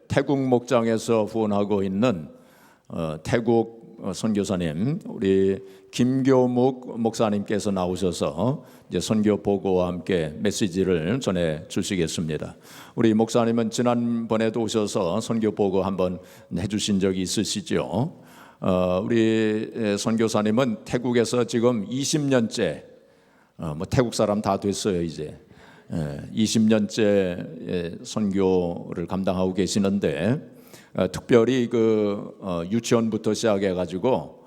태국 목장에서 후원하고 있는 태국 선교사님 우리 김교묵 목사님께서 나오셔서 이제 선교 보고와 함께 메시지를 전해 주시겠습니다. 우리 목사님은 지난번에도 오셔서 선교 보고 한번 해주신 적이 있으시죠? 우리 선교사님은 태국에서 지금 20년째 태국 사람 다 됐어요 이제. 20년째 선교를 감당하고 계시는데 특별히 그 유치원부터 시작해 가지고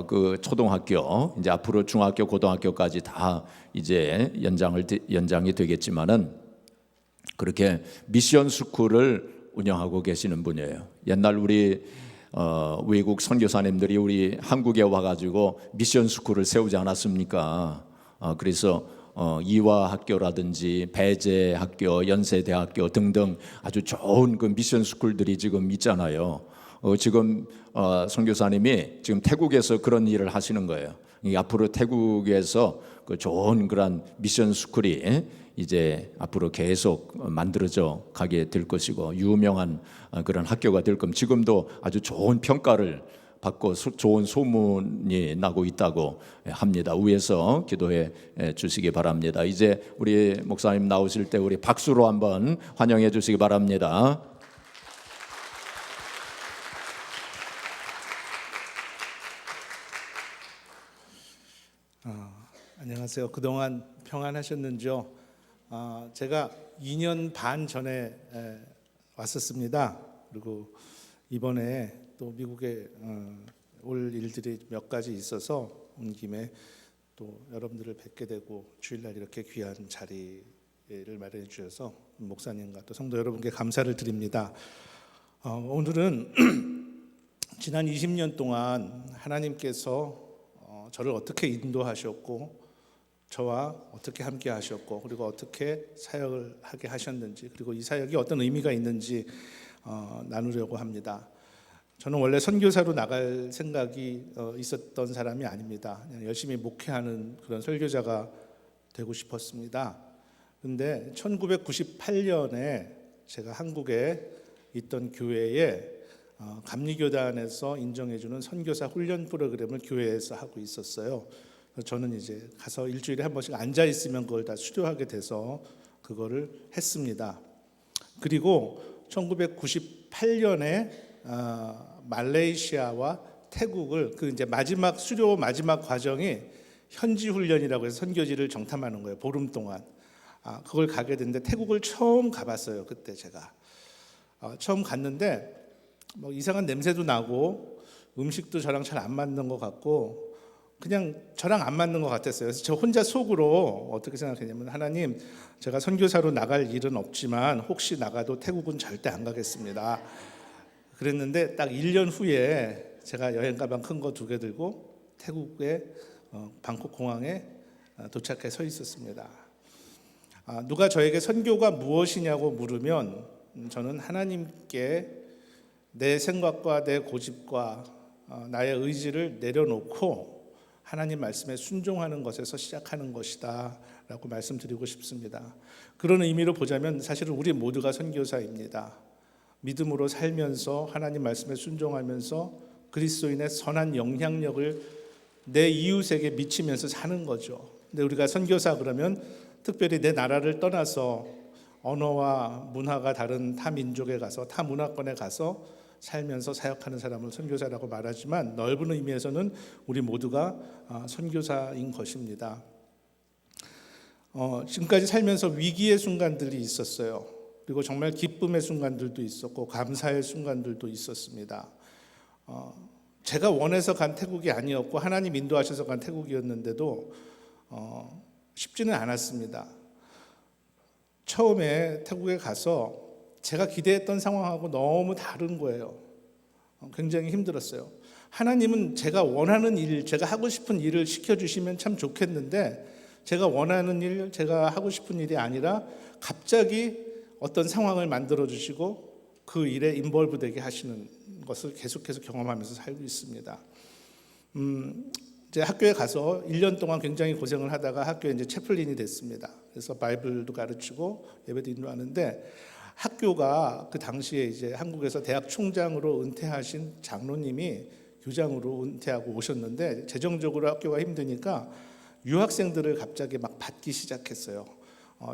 그 초등학교 이제 앞으로 중학교 고등학교까지 다 이제 연장이 되겠지만은 그렇게 미션 스쿨을 운영하고 계시는 분이에요. 옛날 우리 외국 선교사님들이 우리 한국에 와가지고 미션 스쿨을 세우지 않았습니까? 그래서 이화학교라든지 배재학교, 연세대학교 등등 아주 좋은 그 미션 스쿨들이 지금 있잖아요. 지금 선교사님이 지금 태국에서 그런 일을 하시는 거예요. 앞으로 태국에서 그 좋은 그런 미션 스쿨이 이제 앞으로 계속 만들어져 가게 될 것이고 유명한 그런 학교가 될 겁니다. 지금도 아주 좋은 평가를 받고 좋은 소문이 나고 있다고 합니다. 위에서 기도해 주시기 바랍니다. 이제 우리 목사님 나오실 때 우리 박수로 한번 환영해 주시기 바랍니다. 안녕하세요. 그동안 평안하셨는지요? 제가 2년 반 전에 왔었습니다. 그리고 이번에 또 미국에 올 일들이 몇 가지 있어서 온 김에 또 여러분들을 뵙게 되고 주일날 이렇게 귀한 자리를 마련해 주셔서 목사님과 또 성도 여러분께 감사를 드립니다. 오늘은 지난 20년 동안 하나님께서 저를 어떻게 인도하셨고 저와 어떻게 함께 하셨고 그리고 어떻게 사역을 하게 하셨는지 그리고 이 사역이 어떤 의미가 있는지 나누려고 합니다. 저는 원래 선교사로 나갈 생각이 있었던 사람이 아닙니다. 그냥 열심히 목회하는 그런 설교자가 되고 싶었습니다. 그런데 1998년에 제가 한국에 있던 교회에 감리교단에서 인정해주는 선교사 훈련 프로그램을 교회에서 하고 있었어요. 저는 이제 가서 일주일에 한 번씩 앉아 있으면 그걸 다 수료하게 돼서 그거를 했습니다. 그리고 1998년에 말레이시아와 태국을 그 이제 마지막 수료 마지막 과정이 현지 훈련이라고 해서 선교지를 정탐하는 거예요. 보름 동안. 그걸 가게 됐는데 태국을 처음 가봤어요. 그때 제가 처음 갔는데 뭐 이상한 냄새도 나고 음식도 저랑 잘 안 맞는 것 같고 그냥 저랑 안 맞는 것 같았어요. 그래서 저 혼자 속으로 어떻게 생각했냐면 하나님, 제가 선교사로 나갈 일은 없지만 혹시 나가도 태국은 절대 안 가겠습니다. 그랬는데 딱 1년 후에 제가 여행 가방 큰 거 2개 들고 태국의 방콕 공항에 도착해 서 있었습니다. 누가 저에게 선교가 무엇이냐고 물으면 저는 하나님께 내 생각과 내 고집과 나의 의지를 내려놓고 하나님 말씀에 순종하는 것에서 시작하는 것이다 라고 말씀드리고 싶습니다. 그런 의미로 보자면 사실은 우리 모두가 선교사입니다. 믿음으로 살면서 하나님 말씀에 순종하면서 그리스도인의 선한 영향력을 내 이웃에게 미치면서 사는 거죠. 근데 우리가 선교사 그러면 특별히 내 나라를 떠나서 언어와 문화가 다른 타 민족에 가서 타 문화권에 가서 살면서 사역하는 사람을 선교사라고 말하지만 넓은 의미에서는 우리 모두가 선교사인 것입니다. 지금까지 살면서 위기의 순간들이 있었어요. 그리고 정말 기쁨의 순간들도 있었고 감사의 순간들도 있었습니다. 제가 원해서 간 태국이 아니었고 하나님 인도하셔서 간 태국이었는데도 쉽지는 않았습니다. 처음에 태국에 가서 제가 기대했던 상황하고 너무 다른 거예요. 굉장히 힘들었어요. 하나님은 제가 원하는 일, 제가 하고 싶은 일을 시켜주시면 참 좋겠는데 제가 원하는 일, 제가 하고 싶은 일이 아니라 갑자기 어떤 상황을 만들어 주시고 그 일에 인볼브 되게 하시는 것을 계속해서 경험하면서 살고 있습니다. 이제 학교에 가서 1년 동안 굉장히 고생을 하다가 학교에 이제 채플린이 됐습니다. 그래서 바이블도 가르치고 예배도 인도하는데 학교가 그 당시에 이제 한국에서 대학 총장으로 은퇴하신 장로님이 교장으로 은퇴하고 오셨는데 재정적으로 학교가 힘드니까 유학생들을 갑자기 막 받기 시작했어요.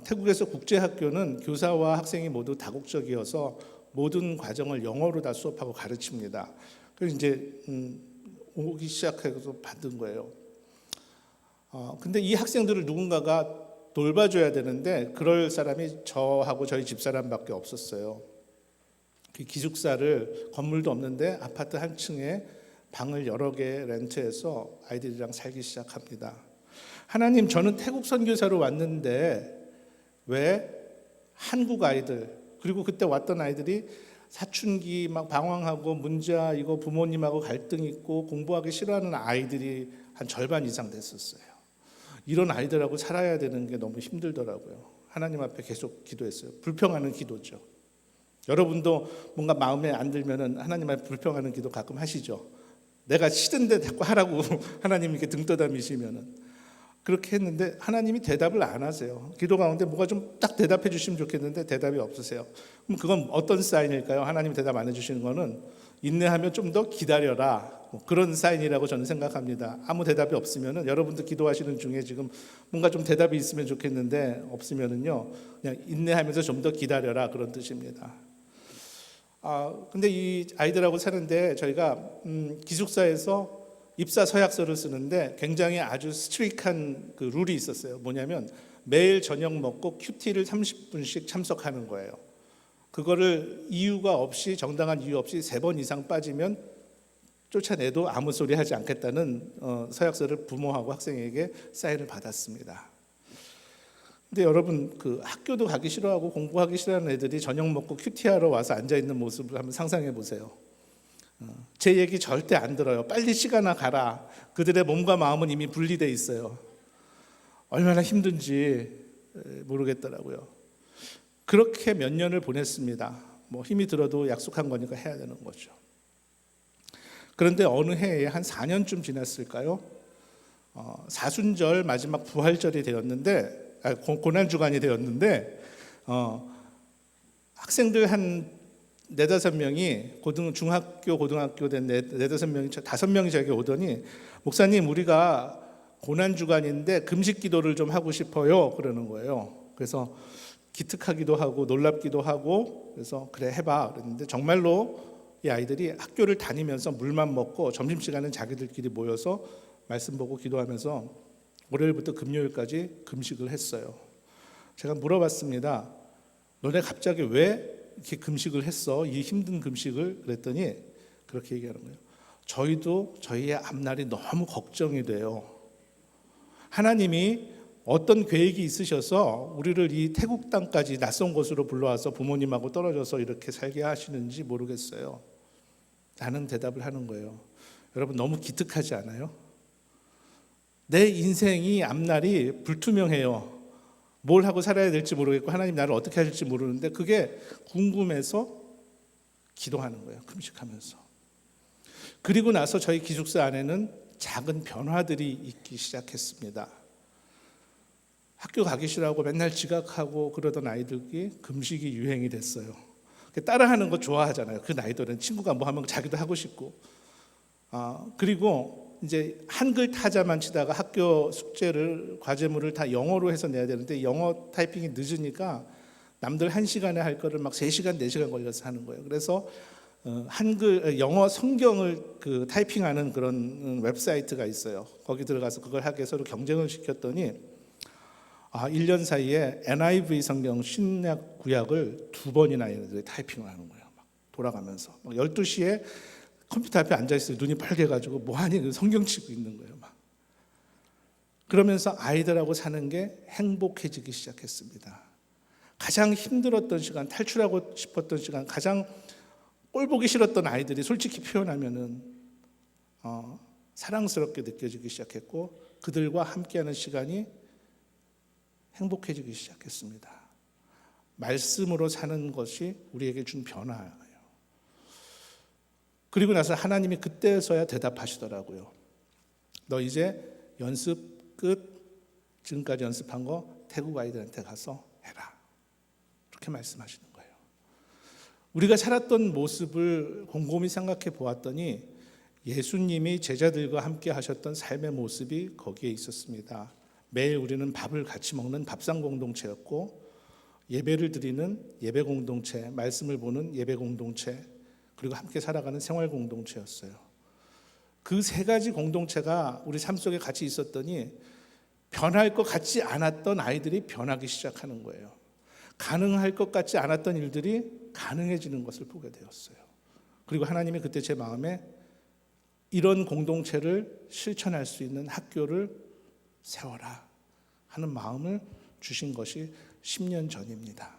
태국에서 국제학교는 교사와 학생이 모두 다국적이어서 모든 과정을 영어로 다 수업하고 가르칩니다. 그래서 이제 오기 시작해서 받은 거예요. 근데 이 학생들을 누군가가 돌봐줘야 되는데 그럴 사람이 저하고 저희 집사람밖에 없었어요. 그 기숙사를 건물도 없는데 아파트 한 층에 방을 여러 개 렌트해서 아이들이랑 살기 시작합니다. 하나님, 저는 태국 선교사로 왔는데 왜 한국 아이들, 그리고 그때 왔던 아이들이 사춘기 막 방황하고 문자 이거 부모님하고 갈등 있고 공부하기 싫어하는 아이들이 한 절반 이상 됐었어요. 이런 아이들하고 살아야 되는 게 너무 힘들더라고요. 하나님 앞에 계속 기도했어요. 불평하는 기도죠. 여러분도 뭔가 마음에 안 들면은 하나님 앞에 불평하는 기도 가끔 하시죠. 내가 싫은데 자꾸 하라고 하나님 이렇게 등 떠다미시면은. 그렇게 했는데 하나님이 대답을 안 하세요. 기도 가운데 뭐가 좀 딱 대답해 주시면 좋겠는데 대답이 없으세요. 그럼 그건 어떤 사인일까요? 하나님 대답 안 해주시는 거는 인내하면 좀 더 기다려라, 그런 사인이라고 저는 생각합니다. 아무 대답이 없으면은 여러분도 기도하시는 중에 지금 뭔가 좀 대답이 있으면 좋겠는데 없으면은요 그냥 인내하면서 좀 더 기다려라, 그런 뜻입니다. 근데 이 아이들하고 사는데 저희가 기숙사에서 입사 서약서를 쓰는데 굉장히 아주 스트릭한 그 룰이 있었어요. 뭐냐면 매일 저녁 먹고 큐티를 30분씩 참석하는 거예요. 그거를 이유가 없이, 정당한 이유 없이 3번 이상 빠지면 쫓아내도 아무 소리 하지 않겠다는 서약서를 부모하고 학생에게 사인을 받았습니다. 근데 여러분, 그 학교도 가기 싫어하고 공부하기 싫어하는 애들이 저녁 먹고 큐티하러 와서 앉아있는 모습을 한번 상상해 보세요. 제 얘기 절대 안 들어요. 빨리 시간아 가라. 그들의 몸과 마음은 이미 분리돼 있어요. 얼마나 힘든지 모르겠더라고요. 그렇게 몇 년을 보냈습니다. 뭐 힘이 들어도 약속한 거니까 해야 되는 거죠. 그런데 어느 해에 한 4년쯤 지났을까요? 사순절 마지막 부활절이 되었는데, 고난주간이 되었는데, 학생들 한 4-5명이 중학교, 고등학교 된 4-5명이 5명이 저에게 오더니, 목사님, 우리가 고난주간인데 금식 기도를 좀 하고 싶어요, 그러는 거예요. 그래서 기특하기도 하고 놀랍기도 하고, 그래서 그래 해봐 그랬는데, 정말로 이 아이들이 학교를 다니면서 물만 먹고 점심시간은 자기들끼리 모여서 말씀 보고 기도하면서 월요일부터 금요일까지 금식을 했어요. 제가 물어봤습니다. 너네 갑자기 왜 이렇게 금식을 했어? 이 힘든 금식을? 그랬더니 그렇게 얘기하는 거예요. 저희도 저희의 앞날이 너무 걱정이 돼요. 하나님이 어떤 계획이 있으셔서 우리를 이 태국 땅까지 낯선 곳으로 불러와서 부모님하고 떨어져서 이렇게 살게 하시는지 모르겠어요. 라는 대답을 하는 거예요. 여러분, 너무 기특하지 않아요? 내 인생이 앞날이 불투명해요. 뭘 하고 살아야 될지 모르겠고 하나님 나를 어떻게 하실지 모르는데 그게 궁금해서 기도하는 거예요. 금식하면서. 그리고 나서 저희 기숙사 안에는 작은 변화들이 있기 시작했습니다. 학교 가기 싫어하고 맨날 지각하고 그러던 아이들이 금식이 유행이 됐어요. 따라하는 거 좋아하잖아요. 그 나이들은 친구가 뭐 하면 자기도 하고 싶고. 그리고 이제 한글 타자만 치다가 학교 숙제를, 과제물을 다 영어로 해서 내야 되는데 영어 타이핑이 늦으니까 남들 1시간에 할 거를 막 3시간, 4시간 걸려서 하는 거예요. 그래서 영어 성경을 그 타이핑하는 그런 웹사이트가 있어요. 거기 들어가서 그걸 하게 서로 경쟁을 시켰더니 1년 사이에 NIV 성경 신약 구약을 2번이나 얘네들이 타이핑을 하는 거예요. 막 돌아가면서 12시에 컴퓨터 앞에 앉아있어요. 눈이 빨개가지고 뭐하니 성경 치고 있는 거예요. 막. 그러면서 아이들하고 사는 게 행복해지기 시작했습니다. 가장 힘들었던 시간, 탈출하고 싶었던 시간, 가장 꼴 보기 싫었던 아이들이 솔직히 표현하면은 사랑스럽게 느껴지기 시작했고 그들과 함께하는 시간이 행복해지기 시작했습니다. 말씀으로 사는 것이 우리에게 준 변화예요. 그리고 나서 하나님이 그때서야 대답하시더라고요. 너 이제 연습 끝. 지금까지 연습한 거 태국 아이들한테 가서 해라. 그렇게 말씀하시는 거예요. 우리가 살았던 모습을 곰곰이 생각해 보았더니 예수님이 제자들과 함께 하셨던 삶의 모습이 거기에 있었습니다. 매일 우리는 밥을 같이 먹는 밥상 공동체였고, 예배를 드리는 예배 공동체, 말씀을 보는 예배 공동체, 그리고 함께 살아가는 생활 공동체였어요. 그 세 가지 공동체가 우리 삶 속에 같이 있었더니 변할 것 같지 않았던 아이들이 변하기 시작하는 거예요. 가능할 것 같지 않았던 일들이 가능해지는 것을 보게 되었어요. 그리고 하나님이 그때 제 마음에 이런 공동체를 실천할 수 있는 학교를 세워라 하는 마음을 주신 것이 10년 전입니다.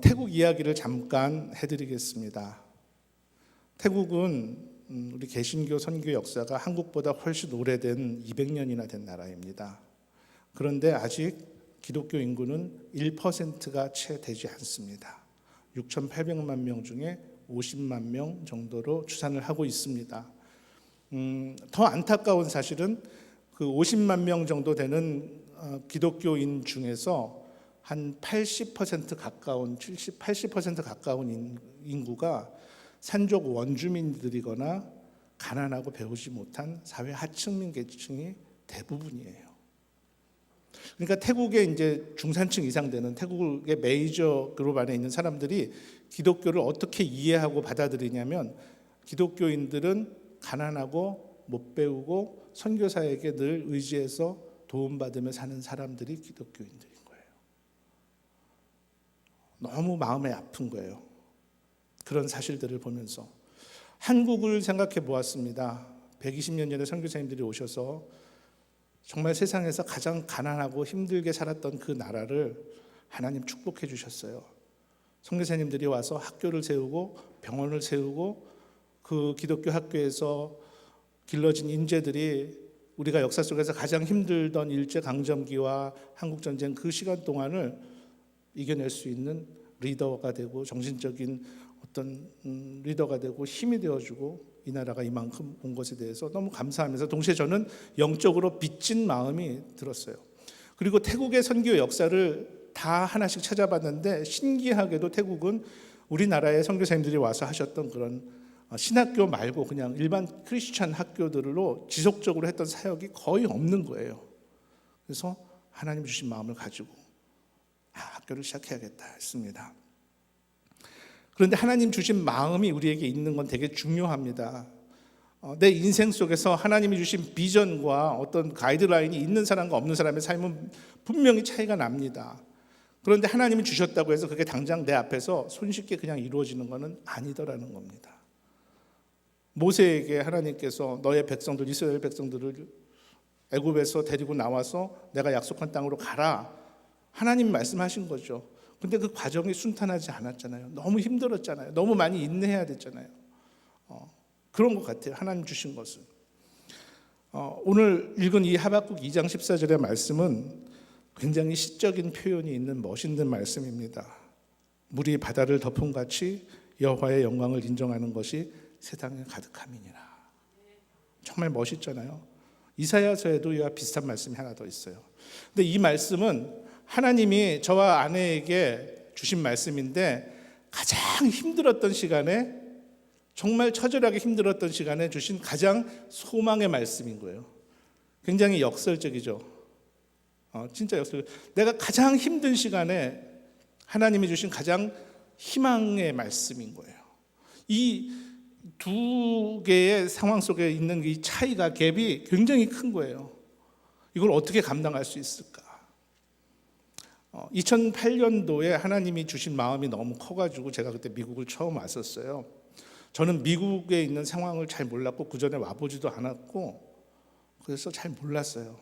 태국 이야기를 잠깐 해드리겠습니다. 태국은 우리 개신교 선교 역사가 한국보다 훨씬 오래된 200년이나 된 나라입니다. 그런데 아직 기독교 인구는 1%가 채 되지 않습니다. 6,800만 명 중에 50만 명 정도로 추산을 하고 있습니다. 더 안타까운 사실은 그 50만 명 정도 되는 기독교인 중에서 한 80% 가까운 80% 가까운 인구가 산족 원주민들이거나 가난하고 배우지 못한 사회 하층민 계층이 대부분이에요. 그러니까 태국의 이제 중산층 이상 되는 태국의 메이저 그룹 안에 있는 사람들이 기독교를 어떻게 이해하고 받아들이냐면, 기독교인들은 가난하고 못 배우고 선교사에게 늘 의지해서 도움받으며 사는 사람들이 기독교인들인 거예요. 너무 마음이 아픈 거예요. 그런 사실들을 보면서 한국을 생각해 보았습니다. 120년 전에 선교사님들이 오셔서 정말 세상에서 가장 가난하고 힘들게 살았던 그 나라를 하나님 축복해 주셨어요. 선교사님들이 와서 학교를 세우고 병원을 세우고 그 기독교 학교에서 길러진 인재들이 우리가 역사 속에서 가장 힘들던 일제강점기와 한국전쟁 그 시간 동안을 이겨낼 수 있는 리더가 되고 정신적인 어떤 리더가 되고 힘이 되어주고 이 나라가 이만큼 온 것에 대해서 너무 감사하면서 동시에 저는 영적으로 빚진 마음이 들었어요. 그리고 태국의 선교 역사를 다 하나씩 찾아봤는데 신기하게도 태국은 우리나라의 선교사님들이 와서 하셨던 그런 신학교 말고 그냥 일반 크리스찬 학교들로 지속적으로 했던 사역이 거의 없는 거예요. 그래서 하나님 주신 마음을 가지고 학교를 시작해야겠다 했습니다. 그런데 하나님 주신 마음이 우리에게 있는 건 되게 중요합니다. 내 인생 속에서 하나님이 주신 비전과 어떤 가이드라인이 있는 사람과 없는 사람의 삶은 분명히 차이가 납니다. 그런데 하나님이 주셨다고 해서 그게 당장 내 앞에서 손쉽게 그냥 이루어지는 것은 아니더라는 겁니다. 모세에게 하나님께서 너의 백성들, 이스라엘 백성들을 애굽에서 데리고 나와서 내가 약속한 땅으로 가라, 하나님 말씀하신 거죠. 근데 그 과정이 순탄하지 않았잖아요. 너무 힘들었잖아요. 너무 많이 인내해야 됐잖아요. 그런 것 같아요. 하나님 주신 것은. 오늘 읽은 이 하박국 2장 14절의 말씀은 굉장히 시적인 표현이 있는 멋있는 말씀입니다. 물이 바다를 덮은 같이 여호와의 영광을 인정하는 것이 세상에 가득함이니라. 정말 멋있잖아요. 이사야서에도 이와 비슷한 말씀이 하나 더 있어요. 근데 이 말씀은 하나님이 저와 아내에게 주신 말씀인데, 가장 힘들었던 시간에, 정말 처절하게 힘들었던 시간에 주신 가장 소망의 말씀인 거예요. 굉장히 역설적이죠. 진짜 역설적. 내가 가장 힘든 시간에 하나님이 주신 가장 희망의 말씀인 거예요. 이 두 개의 상황 속에 있는 이 차이가, 갭이 굉장히 큰 거예요. 이걸 어떻게 감당할 수 있을까? 2008년도에 하나님이 주신 마음이 너무 커가지고 제가 그때 미국을 처음 왔었어요. 저는 미국에 있는 상황을 잘 몰랐고 그 전에 와보지도 않았고 그래서 잘 몰랐어요.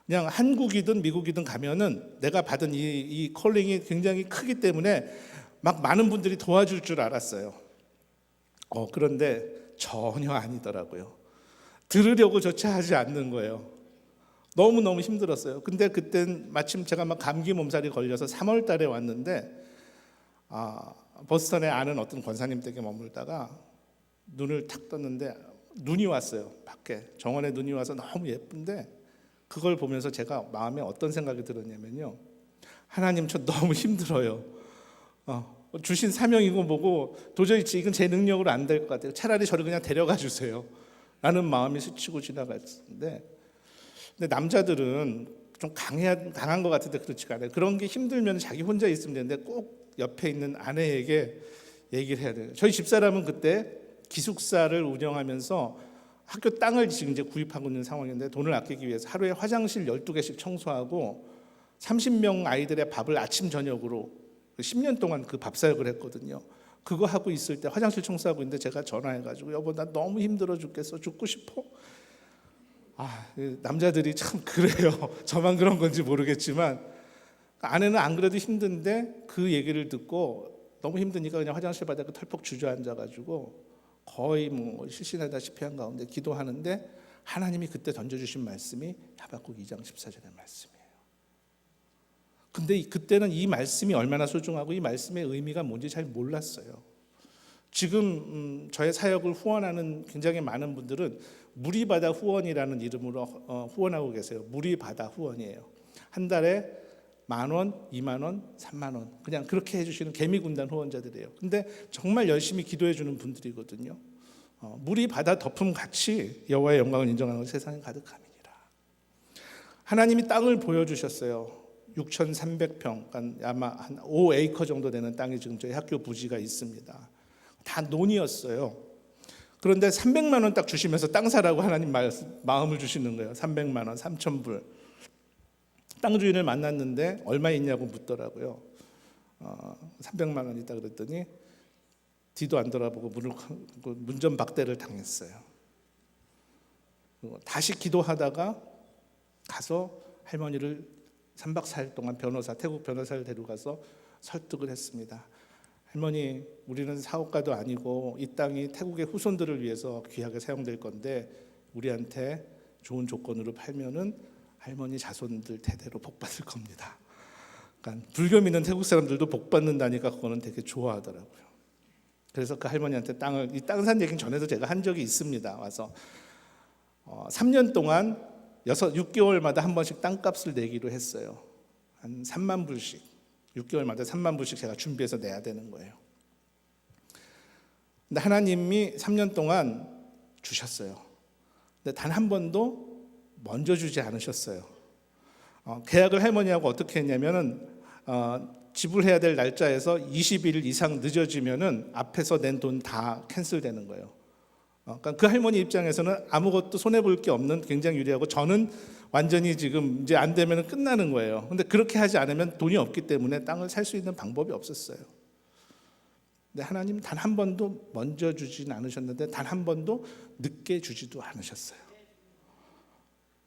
그냥 한국이든 미국이든 가면은 내가 받은 이 콜링이 굉장히 크기 때문에 막 많은 분들이 도와줄 줄 알았어요. 그런데 전혀 아니더라고요. 들으려고조차 하지 않는 거예요. 너무너무 힘들었어요. 근데 그땐 마침 제가 막 감기 몸살이 걸려서 3월 달에 왔는데 버스턴에 아는 어떤 권사님 댁에 머물다가 눈을 탁 떴는데 눈이 왔어요. 밖에 정원에 눈이 와서 너무 예쁜데, 그걸 보면서 제가 마음에 어떤 생각이 들었냐면요, 하나님 저 너무 힘들어요. 주신 사명이고 뭐고 도저히 이건 제 능력으로 안 될 것 같아요. 차라리 저를 그냥 데려가 주세요 라는 마음이 스치고 지나갔는데, 근데 남자들은 좀 강한 것 같은데 그렇지가 않아요. 그런 게 힘들면 자기 혼자 있으면 되는데 꼭 옆에 있는 아내에게 얘기를 해야 돼요. 저희 집사람은 그때 기숙사를 운영하면서 학교 땅을 지금 이제 구입하고 있는 상황인데, 돈을 아끼기 위해서 하루에 화장실 12개씩 청소하고 30명 아이들의 밥을 아침 저녁으로 10년 동안 그 밥 사역을 했거든요. 그거 하고 있을 때 화장실 청소하고 있는데 제가 전화해가지고 여보 나 너무 힘들어 죽겠어, 죽고 싶어. 남자들이 참 그래요. 저만 그런 건지 모르겠지만 아내는 안 그래도 힘든데 그 얘기를 듣고 너무 힘드니까 그냥 화장실 바닥에 털퍽 주저앉아가지고 거의 뭐 실신하다시피 한 가운데 기도하는데, 하나님이 그때 던져주신 말씀이 하박국 2장 14절의 말씀이에요. 근데 그때는 이 말씀이 얼마나 소중하고 이 말씀의 의미가 뭔지 잘 몰랐어요. 지금 저의 사역을 후원하는 굉장히 많은 분들은 무리바다 후원이라는 이름으로 후원하고 계세요. 무리바다 후원이에요. 한 달에 10,000원, 20,000원, 30,000원 그냥 그렇게 해주시는 개미군단 후원자들이에요. 근데 정말 열심히 기도해 주는 분들이거든요. 무리바다 덮음같이 여호와의 영광을 인정하는 것이 세상에 가득함이니라. 하나님이 땅을 보여주셨어요. 6,300평, 그러니까 아마 한 5에이커 정도 되는 땅이 지금 저희 학교 부지가 있습니다. 다 논이었어요. 그런데 300만 원 딱 주시면서 땅 사라고 하나님 마음을 주시는 거예요. 300만 원, 3,000불. 땅 주인을 만났는데 얼마 있냐고 묻더라고요. 300만 원 있다 그랬더니 뒤도 안 돌아보고 문전박대를 당했어요. 다시 기도하다가 가서 할머니를 3박 4일 동안 태국 변호사를 데려가서 설득을 했습니다. 할머니, 우리는 사업가도 아니고 이 땅이 태국의 후손들을 위해서 귀하게 사용될 건데 우리한테 좋은 조건으로 팔면은 할머니 자손들 대대로 복 받을 겁니다. 그러니까 불교 믿는 태국 사람들도 복 받는다니까 그거는 되게 좋아하더라고요. 그래서 그 할머니한테 이 땅 산 얘기는 전에도 제가 한 적이 있습니다. 와서 3년 동안 6개월마다 한 번씩 땅값을 내기로 했어요. 한 3만 불씩 6개월마다 3만 불씩 제가 준비해서 내야 되는 거예요. 근데 하나님이 3년 동안 주셨어요. 근데 단 한 번도 먼저 주지 않으셨어요. 계약을 할머니하고 어떻게 했냐면은 지불해야 될 날짜에서 20일 이상 늦어지면은 앞에서 낸 돈 다 캔슬되는 거예요. 그러니까 그 할머니 입장에서는 아무것도 손해 볼 게 없는 굉장히 유리하고, 저는 완전히 지금 이제 안 되면 끝나는 거예요. 근데 그렇게 하지 않으면 돈이 없기 때문에 땅을 살 수 있는 방법이 없었어요. 근데 하나님 단 한 번도 먼저 주진 않으셨는데 단 한 번도 늦게 주지도 않으셨어요.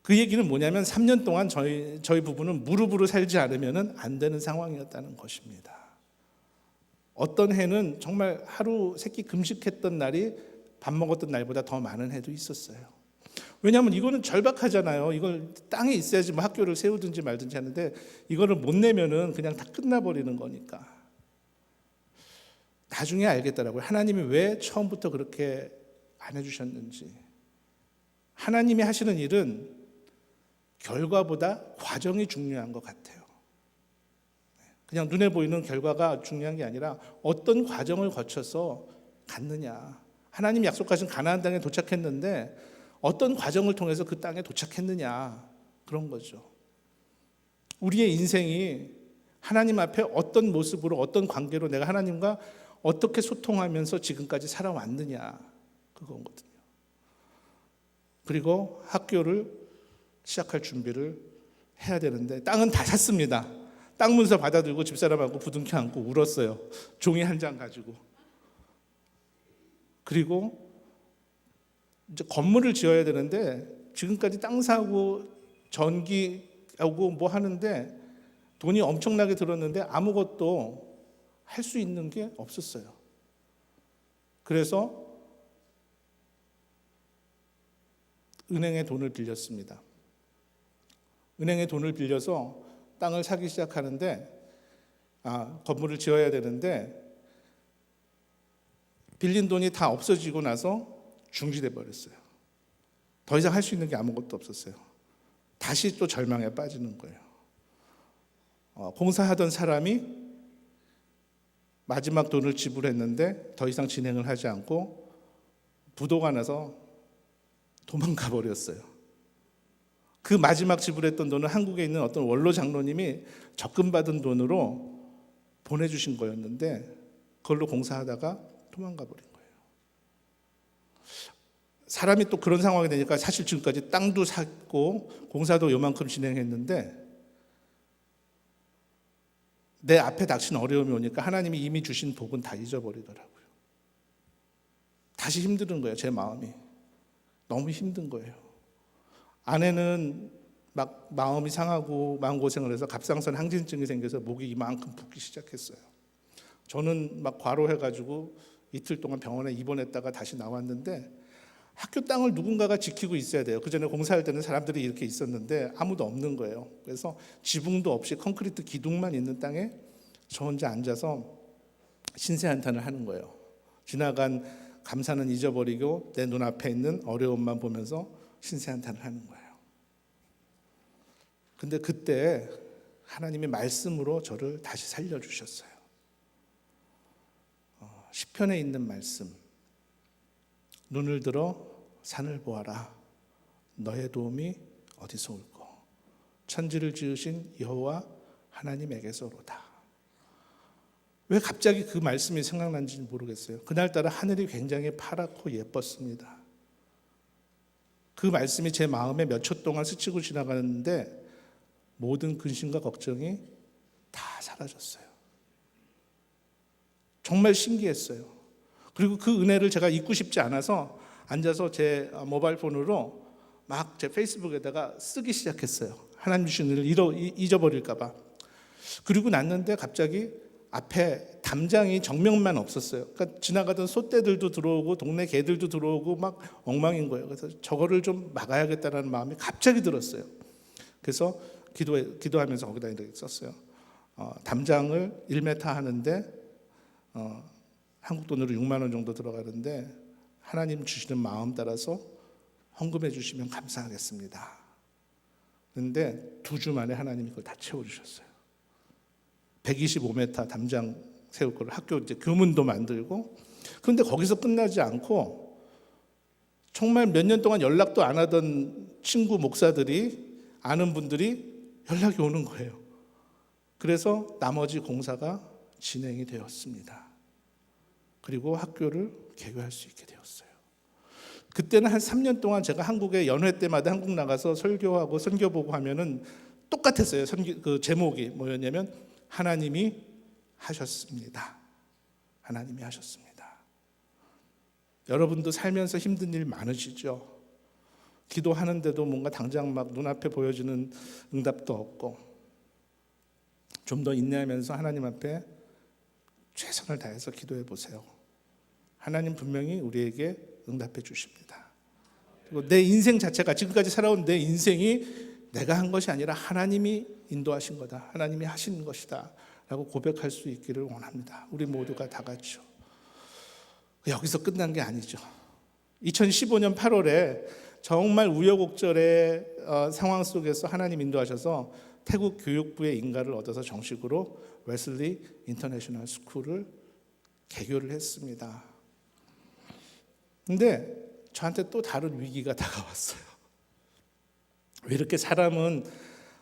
그 얘기는 뭐냐면 3년 동안 저희 부부는 무릎으로 살지 않으면 안 되는 상황이었다는 것입니다. 어떤 해는 정말 하루 세끼 금식했던 날이 밥 먹었던 날보다 더 많은 해도 있었어요. 왜냐하면 이거는 절박하잖아요. 이걸 땅에 있어야지 뭐 학교를 세우든지 말든지 하는데 이거를 못 내면은 그냥 다 끝나버리는 거니까. 나중에 알겠더라고요. 하나님이 왜 처음부터 그렇게 안 해주셨는지. 하나님이 하시는 일은 결과보다 과정이 중요한 것 같아요. 그냥 눈에 보이는 결과가 중요한 게 아니라 어떤 과정을 거쳐서 갔느냐. 하나님이 약속하신 가나안 땅에 도착했는데 어떤 과정을 통해서 그 땅에 도착했느냐, 그런 거죠. 우리의 인생이 하나님 앞에 어떤 모습으로 어떤 관계로 내가 하나님과 어떻게 소통하면서 지금까지 살아왔느냐, 그거거든요. 그리고 학교를 시작할 준비를 해야 되는데 땅은 다 샀습니다. 땅 문서 받아들고 집사람하고 부둥켜 안고 울었어요. 종이 한 장 가지고. 그리고 이제 건물을 지어야 되는데 지금까지 땅 사고 전기하고 뭐 하는데 돈이 엄청나게 들었는데 아무것도 할 수 있는 게 없었어요. 그래서 은행에 돈을 빌렸습니다. 은행에 돈을 빌려서 땅을 사기 시작하는데 건물을 지어야 되는데 빌린 돈이 다 없어지고 나서 중지돼 버렸어요. 더 이상 할 수 있는 게 아무것도 없었어요. 다시 또 절망에 빠지는 거예요. 공사하던 사람이 마지막 돈을 지불했는데 더 이상 진행을 하지 않고 부도가 나서 도망가 버렸어요. 그 마지막 지불했던 돈은 한국에 있는 어떤 원로 장로님이 적금받은 돈으로 보내주신 거였는데 그걸로 공사하다가 도망가 버린 거예요. 사람이 또 그런 상황이 되니까 사실 지금까지 땅도 샀고 공사도 요만큼 진행했는데 내 앞에 닥친 어려움이 오니까 하나님이 이미 주신 복은 다 잊어버리더라고요. 다시 힘든 거예요. 제 마음이 너무 힘든 거예요. 아내는 막 마음이 상하고 마음고생을 해서 갑상선 항진증이 생겨서 목이 이만큼 붓기 시작했어요. 저는 막 과로해가지고 이틀 동안 병원에 입원했다가 다시 나왔는데 학교 땅을 누군가가 지키고 있어야 돼요. 그 전에 공사할 때는 사람들이 이렇게 있었는데 아무도 없는 거예요. 그래서 지붕도 없이 콘크리트 기둥만 있는 땅에 저 혼자 앉아서 신세한탄을 하는 거예요. 지나간 감사는 잊어버리고 내 눈앞에 있는 어려움만 보면서 신세한탄을 하는 거예요. 근데 그때 하나님이 말씀으로 저를 다시 살려주셨어요. 시편에 있는 말씀, 눈을 들어 산을 보아라. 너의 도움이 어디서 올꼬? 천지를 지으신 여호와 하나님에게서로다. 왜 갑자기 그 말씀이 생각난지 모르겠어요. 그날따라 하늘이 굉장히 파랗고 예뻤습니다. 그 말씀이 제 마음에 몇 초 동안 스치고 지나가는데 모든 근심과 걱정이 다 사라졌어요. 정말 신기했어요. 그리고 그 은혜를 제가 잊고 싶지 않아서 앉아서 제 모바일 폰으로 막 제 페이스북에다가 쓰기 시작했어요. 하나님 주신 은혜를 잊어버릴까 봐. 그리고 났는데 갑자기 앞에 담장이 정면만 없었어요. 그러니까 지나가던 소떼들도 들어오고 동네 개들도 들어오고 막 엉망인 거예요. 그래서 저거를 좀 막아야겠다는 마음이 갑자기 들었어요. 그래서 기도하면서 거기다 이렇게 썼어요. 담장을 1m 하는데 한국 돈으로 6만 원 정도 들어가는데 하나님 주시는 마음 따라서 헌금해 주시면 감사하겠습니다. 그런데 2주 만에 하나님이 그걸 다 채워주셨어요. 125m 담장 세울 거를 학교 이제 교문도 만들고. 그런데 거기서 끝나지 않고 정말 몇 년 동안 연락도 안 하던 친구 목사들이, 아는 분들이 연락이 오는 거예요. 그래서 나머지 공사가 진행이 되었습니다. 그리고 학교를 개교할 수 있게 되었어요. 그때는 한 3년 동안 제가 한국에 연회 때마다 한국 나가서 설교하고 선교 보고 하면은 똑같았어요. 그 제목이 뭐였냐면 하나님이 하셨습니다. 하나님이 하셨습니다. 여러분도 살면서 힘든 일 많으시죠? 기도하는데도 뭔가 당장 막 눈앞에 보여지는 응답도 없고, 좀 더 인내하면서 하나님 앞에 최선을 다해서 기도해 보세요. 하나님 분명히 우리에게 응답해 주십니다. 그리고 내 인생 자체가, 지금까지 살아온 내 인생이 내가 한 것이 아니라 하나님이 인도하신 거다, 하나님이 하신 것이다 라고 고백할 수 있기를 원합니다. 우리 모두가 다 같이요. 여기서 끝난 게 아니죠. 2015년 8월에 정말 우여곡절의 상황 속에서 하나님 인도하셔서 태국 교육부의 인가를 얻어서 정식으로 웨슬리 인터내셔널 스쿨을 개교를 했습니다. 근데 저한테 또 다른 위기가 다가왔어요. 왜 이렇게 사람은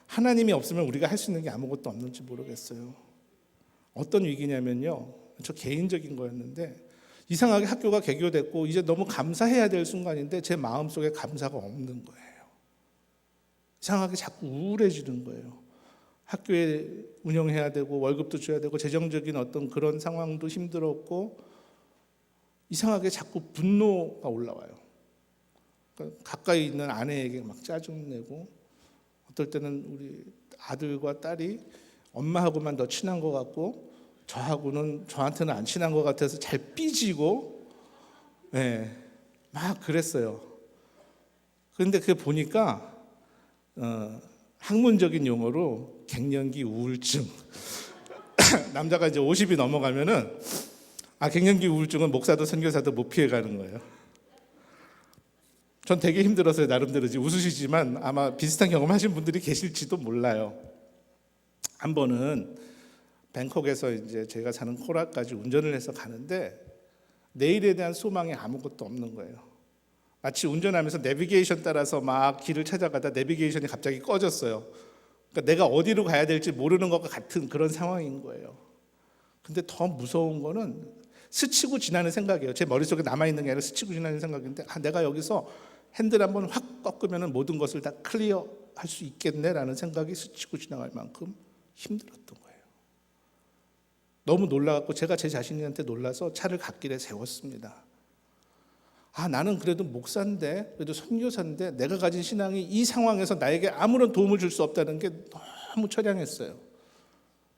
하나님이 없으면 우리가 할 수 있는 게 아무것도 없는지 모르겠어요. 어떤 위기냐면요, 저 개인적인 거였는데 이상하게 학교가 개교됐고 이제 너무 감사해야 될 순간인데 제 마음속에 감사가 없는 거예요. 이상하게 자꾸 우울해지는 거예요. 학교에 운영해야 되고 월급도 줘야 되고 재정적인 어떤 그런 상황도 힘들었고 이상하게 자꾸 분노가 올라와요. 그러니까 가까이 있는 아내에게 막 짜증내고, 어떨 때는 우리 아들과 딸이 엄마하고만 더 친한 것 같고 저한테는 안 친한 것 같아서 잘 삐지고, 네, 막 그랬어요. 그런데 그게 보니까 학문적인 용어로 갱년기 우울증. 남자가 이제 50이 넘어가면은 갱년기 우울증은 목사도 선교사도 못 피해가는 거예요. 전 되게 힘들었어요. 나름대로. 웃으시지만 아마 비슷한 경험 하신 분들이 계실지도 몰라요. 한 번은 뱅콕에서 이제 제가 사는 코라까지 운전을 해서 가는데 내일에 대한 소망이 아무것도 없는 거예요. 마치 운전하면서 내비게이션 따라서 막 길을 찾아가다 내비게이션이 갑자기 꺼졌어요. 그러니까 내가 어디로 가야 될지 모르는 것과 같은 그런 상황인 거예요. 근데 더 무서운 거는 스치고 지나는 생각이에요. 제 머릿속에 남아있는 게 아니라 스치고 지나는 생각인데 내가 여기서 핸들 한번 확 꺾으면 모든 것을 다 클리어할 수 있겠네라는 생각이 스치고 지나갈 만큼 힘들었던 거예요. 너무 놀라갖고 제가 제 자신한테 놀라서 차를 갓길에 세웠습니다. 나는 그래도 목사인데, 그래도 선교사인데 내가 가진 신앙이 이 상황에서 나에게 아무런 도움을 줄 수 없다는 게 너무 처량했어요.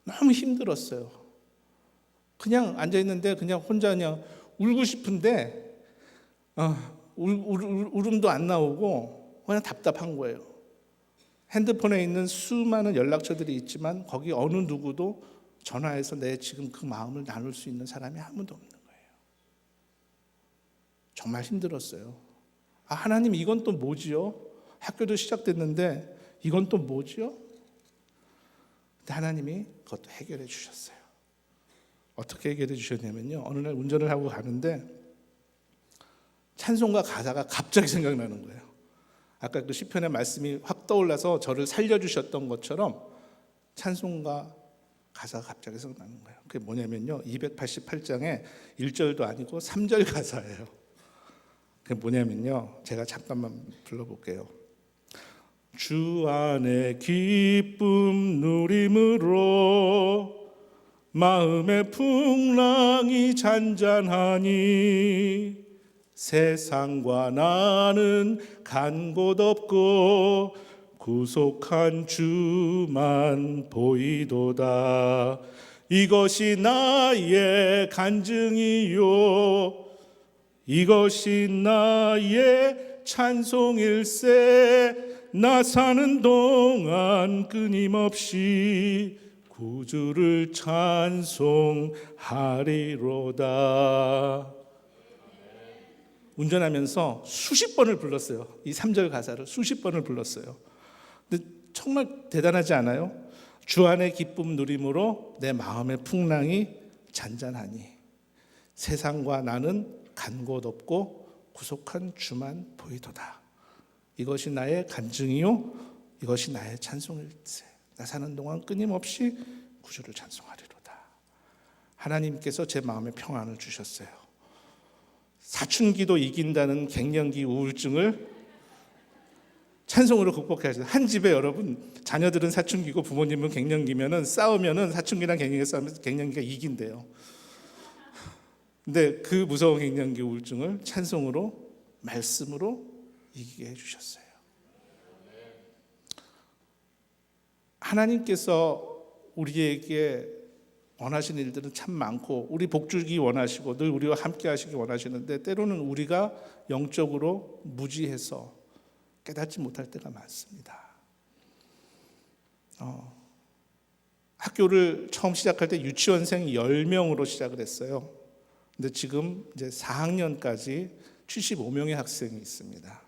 너무 힘들었어요. 그냥 앉아있는데 그냥 혼자 그냥 울고 싶은데 울음도 안 나오고 그냥 답답한 거예요. 핸드폰에 있는 수많은 연락처들이 있지만 거기 어느 누구도 전화해서 내 지금 그 마음을 나눌 수 있는 사람이 아무도 없는 거예요. 정말 힘들었어요. 하나님 이건 또 뭐지요? 학교도 시작됐는데 이건 또 뭐지요? 근데 하나님이 그것도 해결해 주셨어요. 어떻게 해결해 주셨냐면요, 어느 날 운전을 하고 가는데 찬송가 가사가 갑자기 생각나는 거예요. 아까 그 시편의 말씀이 확 떠올라서 저를 살려주셨던 것처럼 찬송가 가사가 갑자기 생각나는 거예요. 그게 뭐냐면요, 288장에 1절도 아니고 3절 가사예요. 그게 뭐냐면요, 제가 잠깐만 불러볼게요. 주 안에 기쁨 누림으로 마음의 풍랑이 잔잔하니 세상과 나는 간 곳 없고 구속한 주만 보이도다. 이것이 나의 간증이요 이것이 나의 찬송일세. 나 사는 동안 끊임없이 구주를 찬송하리로다. 운전하면서 수십 번을 불렀어요. 이 3절 가사를 수십 번을 불렀어요. 근데 정말 대단하지 않아요? 주 안의 기쁨 누림으로 내 마음의 풍랑이 잔잔하니 세상과 나는 간 곳 없고 구속한 주만 보이도다. 이것이 나의 간증이요 이것이 나의 찬송일세. 나 사는 동안 끊임없이 구주를 찬송하리로다. 하나님께서 제 마음에 평안을 주셨어요. 사춘기도 이긴다는 갱년기 우울증을 찬송으로 극복해야 하죠. 한 집에 여러분 자녀들은 사춘기고 부모님은 갱년기면은 싸우면은 사춘기랑 갱년기 싸우면 갱년기가 이긴대요. 근데 그 무서운 갱년기 우울증을 찬송으로 말씀으로 이기게 해주셨어요. 하나님께서 우리에게 원하시는 일들은 참 많고 우리 복주기 원하시고 늘 우리와 함께 하시기 원하시는데 때로는 우리가 영적으로 무지해서 깨닫지 못할 때가 많습니다. 학교를 처음 시작할 때 유치원생 10명으로 시작을 했어요. 근데 지금 이제 4학년까지 75명의 학생이 있습니다.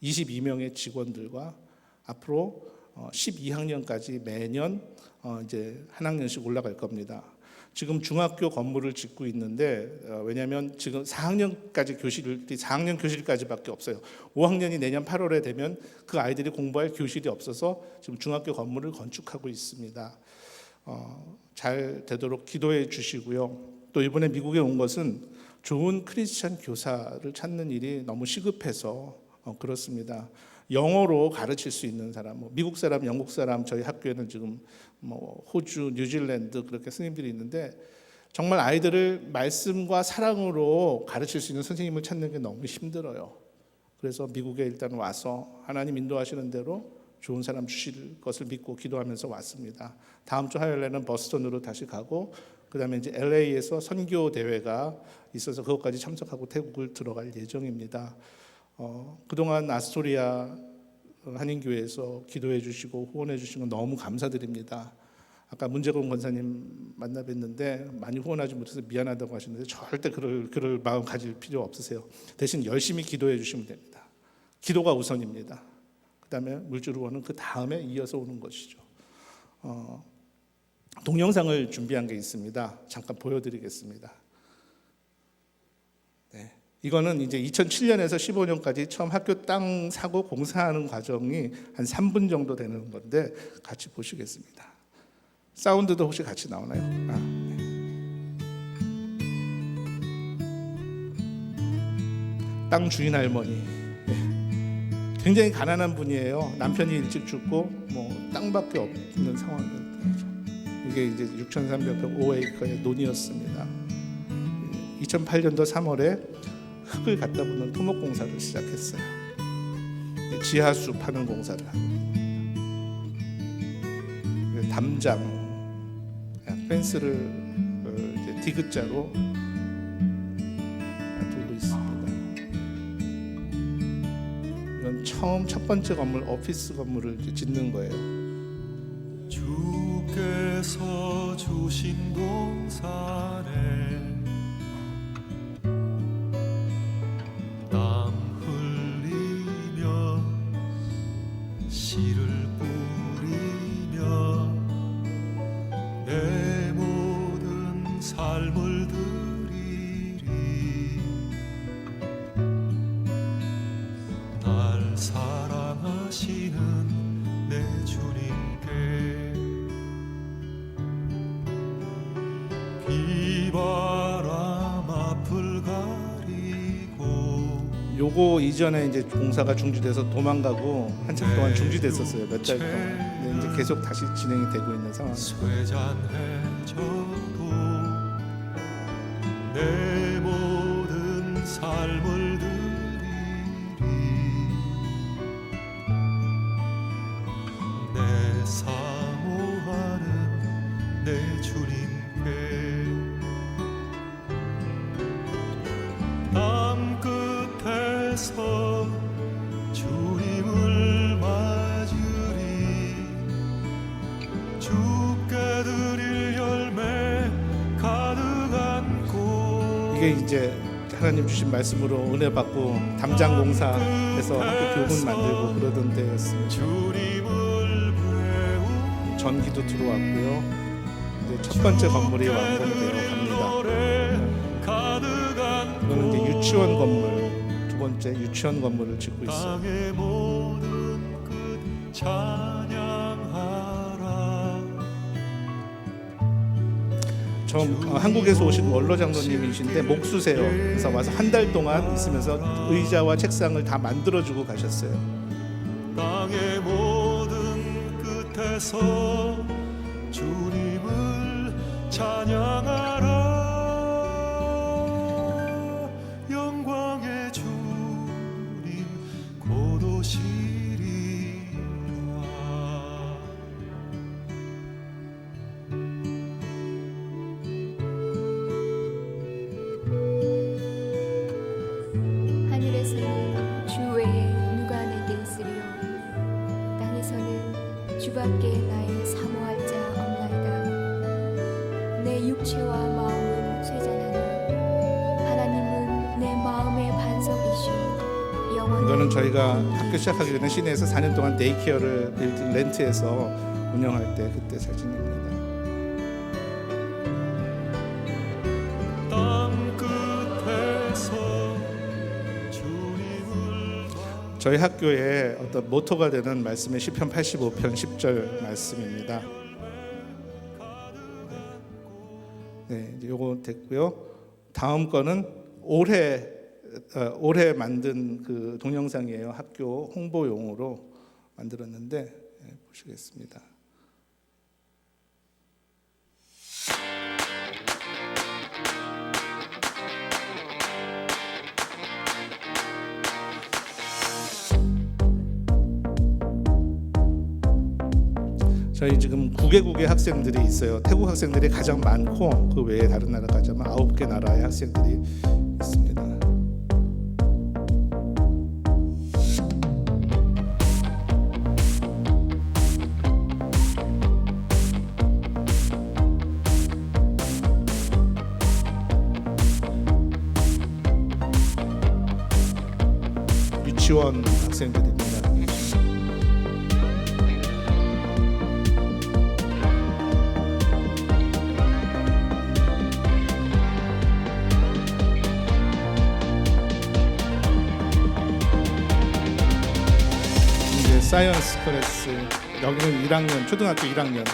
22명의 직원들과 앞으로 12학년까지 매년 이제 한 학년씩 올라갈 겁니다. 지금 중학교 건물을 짓고 있는데 왜냐하면 지금 4학년까지 교실이 4학년 교실까지밖에 없어요. 5학년이 내년 8월에 되면 그 아이들이 공부할 교실이 없어서 지금 중학교 건물을 건축하고 있습니다. 잘 되도록 기도해 주시고요. 또 이번에 미국에 온 것은 좋은 크리스찬 교사를 찾는 일이 너무 시급해서 그렇습니다. 영어로 가르칠 수 있는 사람, 미국 사람, 영국 사람, 저희 학교에는 지금 호주, 뉴질랜드 그렇게 스님들이 있는데 정말 아이들을 말씀과 사랑으로 가르칠 수 있는 선생님을 찾는 게 너무 힘들어요. 그래서 미국에 일단 와서 하나님 인도하시는 대로 좋은 사람 주실 것을 믿고 기도하면서 왔습니다. 다음 주 화요일에는 버스턴으로 다시 가고 그다음에 이제 LA에서 선교 대회가 있어서 그것까지 참석하고 태국을 들어갈 예정입니다. 그동안 아스토리아 한인교회에서 기도해 주시고 후원해 주신 건 너무 감사드립니다. 아까 문재건 권사님 만나 뵀는데 많이 후원하지 못해서 미안하다고 하시는데 절대 그럴 마음 가질 필요 없으세요. 대신 열심히 기도해 주시면 됩니다. 기도가 우선입니다. 그다음에 물질 후원은 그 다음에 이어서 오는 것이죠. 동영상을 준비한 게 있습니다. 잠깐 보여드리겠습니다. 네, 이거는 이제 2007년에서 15년까지 처음 학교 땅 사고 공사하는 과정이 한 3분 정도 되는 건데 같이 보시겠습니다. 사운드도 혹시 같이 나오나요? 네. 땅 주인 할머니, 굉장히 가난한 분이에요. 남편이 일찍 죽고 뭐 땅밖에 없는 상황이었죠. 이게 이제 6,300평 5에이커의 논이었습니다. 2008년도 3월에 흙을 갖다 붓는 토목 공사를 시작했어요. 지하수 파는 공사를 합니다. 담장, 펜스를 이제 디귿자로 들고 있습니다. 이건 처음 첫 번째 건물, 오피스 건물을 이제 짓는 거예요. 주께서 주신 동산에 땀 흘리며 씨를 뿌리며 내 모든 삶을 드리리. 날 사랑하시는 내 주님께 비바람 앞을 가리고. 요거 이전에 이제 공사가 중지돼서 도망가고 한참 동안 중지됐었어요. 몇 달 동안. 근데 이제 계속 다시 진행이 되고 있는 상황입니다. 쇠잔해져도 내 모든 삶을 드리리. 내 사모하는 내 주님께 땅 끝에서 주님을 맞으리. 주께 드릴 열매 가득 안고. 이게 이제 하나님 주신 말씀으로 은혜 받고 담장 공사해서 학교 교문 만들고 그러던 때였습니다. 주님을 배우 전기도 들어왔고요. 이제 첫 번째 건물이 완공되어 갑니다. 이거는 이제 유치원 건물, 두 번째 유치원 건물을 짓고 있어요. 땅의 모든 끝 찬양하라. 처음 한국에서 오신 원로 장로님이신데 목수세요. 그래서 와서 한 달 동안 있으면서 의자와 책상을 다 만들어주고 가셨어요. 땅의 모든 끝에서 주님을 찬양하라. 영광의 주님 곧 오시리라. 하늘에서는 주 외에 누가 내게 있으리요. 땅에서는 주밖에 나의 사모할 자 없나이다. 내 육체와 마음은 쇠잔하나 하나님은 내 마음의 반석이시오. 영원히 이거는 저희가 학교 시작하기 전에 시내에서 4년 동안 데이케어를 빌딩 렌트해서 운영할 때 그때 사진입니다. 땅 끝에서 주님을 저희 학교의 어떤 모토가 되는 말씀의 시편 85편 10절 말씀입니다. 네, 이제 요거 됐고요. 다음 거는 올해 만든 그 동영상이에요. 학교 홍보용으로 만들었는데 보시겠습니다. 저희 지금 9개국의 학생들이 있어요. 태국 학생들이 가장 많고 그 외에 다른 나라까지 아마 9개 나라의 학생들이 있습니다. 유치원 학생들입니다. 사이언스 클래스, 여기는 1학년, 초등학교 1학년.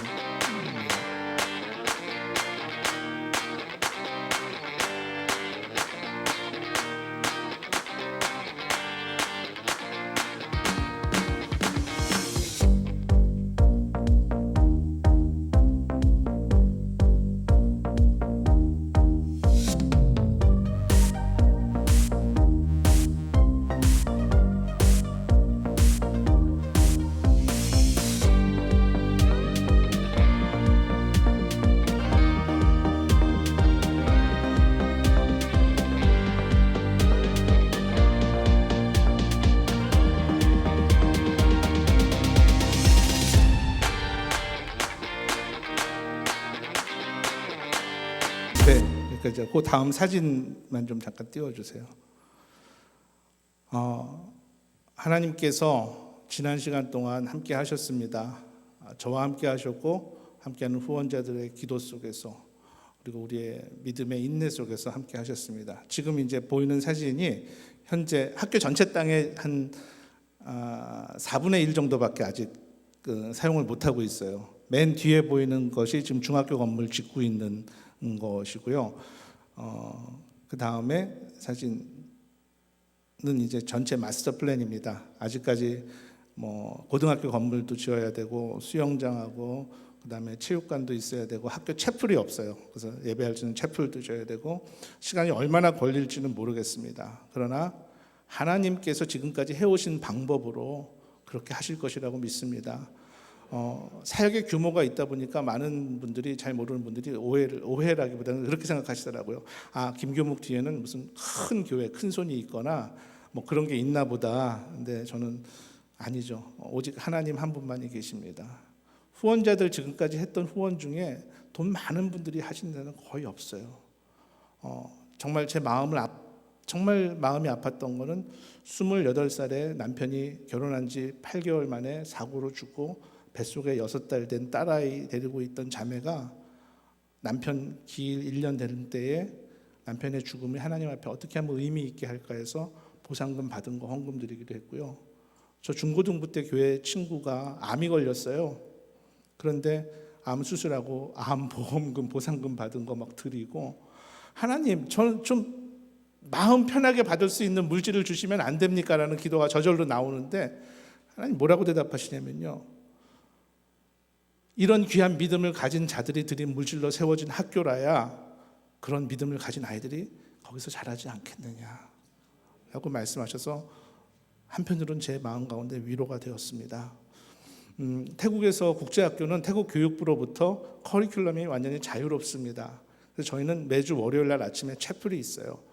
네, 그러니까 이제 그 다음 사진만 좀 잠깐 띄워주세요. 하나님께서 지난 시간 동안 함께 하셨습니다. 저와 함께 하셨고 함께하는 후원자들의 기도 속에서, 그리고 우리의 믿음의 인내 속에서 함께 하셨습니다. 지금 이제 보이는 사진이 현재 학교 전체 땅의 한 4분의 1 정도밖에 아직 사용을 못 하고 있어요. 맨 뒤에 보이는 것이 지금 중학교 건물 짓고 있는 것이고요. 그 다음에 사진은 이제 전체 마스터 플랜입니다. 아직까지 뭐 고등학교 건물도 지어야 되고 수영장하고 그 다음에 체육관도 있어야 되고 학교 채플이 없어요. 그래서 예배할 수 있는 채플도 줘야 되고 시간이 얼마나 걸릴지는 모르겠습니다. 그러나 하나님께서 지금까지 해오신 방법으로 그렇게 하실 것이라고 믿습니다. 사역의 규모가 있다 보니까 많은 분들이, 잘 모르는 분들이 오해라기보다는 그렇게 생각하시더라고요. 김교묵 뒤에는 무슨 큰 교회, 큰 손이 있거나 뭐 그런 게 있나 보다. 근데 저는 아니죠. 오직 하나님 한 분만이 계십니다. 후원자들 지금까지 했던 후원 중에 돈 많은 분들이 하신 데는 거의 없어요. 정말 정말 마음이 아팠던 거는 28살에 남편이 결혼한 지 8개월 만에 사고로 죽고 뱃속에 6달 된 딸아이 데리고 있던 자매가 남편 길 1년 되는 때에 남편의 죽음이 하나님 앞에 어떻게 하면 의미 있게 할까 해서 보상금 받은 거 헌금 드리기도 했고요. 저 중고등부 때 교회 친구가 암이 걸렸어요. 그런데 암 수술하고 암 보험금 보상금 받은 거 막 드리고, 하나님 저는 좀 마음 편하게 받을 수 있는 물질을 주시면 안 됩니까? 라는 기도가 저절로 나오는데 하나님 뭐라고 대답하시냐면요, 이런 귀한 믿음을 가진 자들이 드린 물질로 세워진 학교라야 그런 믿음을 가진 아이들이 거기서 자라지 않겠느냐 라고 말씀하셔서 한편으로는 제 마음 가운데 위로가 되었습니다. 태국에서 국제학교는 태국 교육부로부터 커리큘럼이 완전히 자유롭습니다. 그래서 저희는 매주 월요일 날 아침에 채플이 있어요.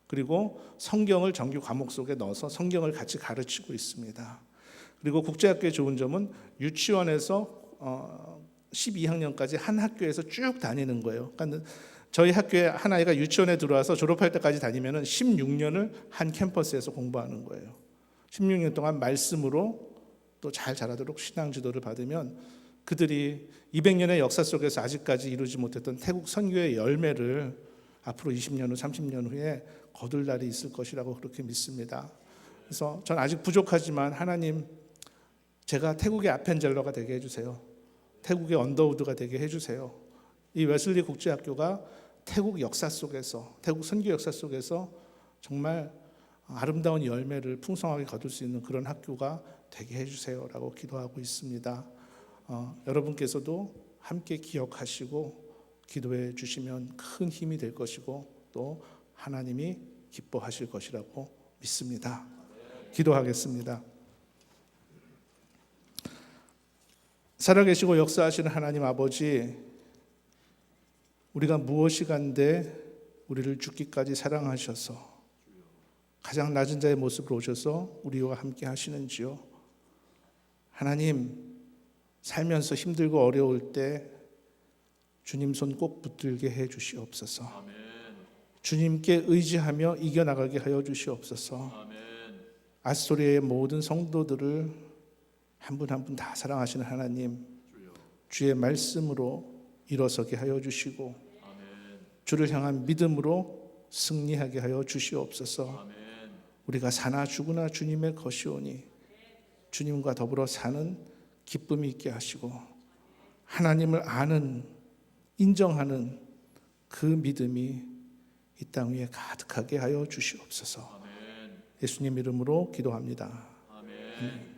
그리고 성경을 정규 과목 속에 넣어서 성경을 같이 가르치고 있습니다. 그리고 국제학교의 좋은 점은 유치원에서 12학년까지 한 학교에서 쭉 다니는 거예요. 그러니까 저희 학교에 한 아이가 유치원에 들어와서 졸업할 때까지 다니면 16년을 한 캠퍼스에서 공부하는 거예요. 16년 동안 말씀으로 또 잘 자라도록 신앙 지도를 받으면 그들이 200년의 역사 속에서 아직까지 이루지 못했던 태국 선교의 열매를 앞으로 20년 후 30년 후에 거둘 날이 있을 것이라고 그렇게 믿습니다. 그래서 전 아직 부족하지만 하나님, 제가 태국의 아펜젤러가 되게 해주세요. 태국의 언더우드가 되게 해주세요. 이 웨슬리 국제학교가 태국 역사 속에서, 태국 선교 역사 속에서 정말 아름다운 열매를 풍성하게 거둘 수 있는 그런 학교가 되게 해주세요라고 기도하고 있습니다. 여러분께서도 함께 기억하시고 기도해 주시면 큰 힘이 될 것이고 또 하나님이 기뻐하실 것이라고 믿습니다. 기도하겠습니다. 살아계시고 역사하시는 하나님 아버지, 우리가 무엇이 간데 우리를 죽기까지 사랑하셔서 가장 낮은 자의 모습으로 오셔서 우리와 함께 하시는지요. 하나님, 살면서 힘들고 어려울 때 주님 손 꼭 붙들게 해 주시옵소서. 아멘. 주님께 의지하며 이겨나가게 하여 주시옵소서. 아멘. 아스토리아의 모든 성도들을 한 분 한 분 다 사랑하시는 하나님, 주의 말씀으로 일어서게 하여 주시고 아멘. 주를 향한 믿음으로 승리하게 하여 주시옵소서. 아멘. 우리가 사나 죽으나 주님의 것이오니 주님과 더불어 사는 기쁨이 있게 하시고 하나님을 아는, 인정하는 그 믿음이 이 땅 위에 가득하게 하여 주시옵소서. 예수님 이름으로 기도합니다. 아멘.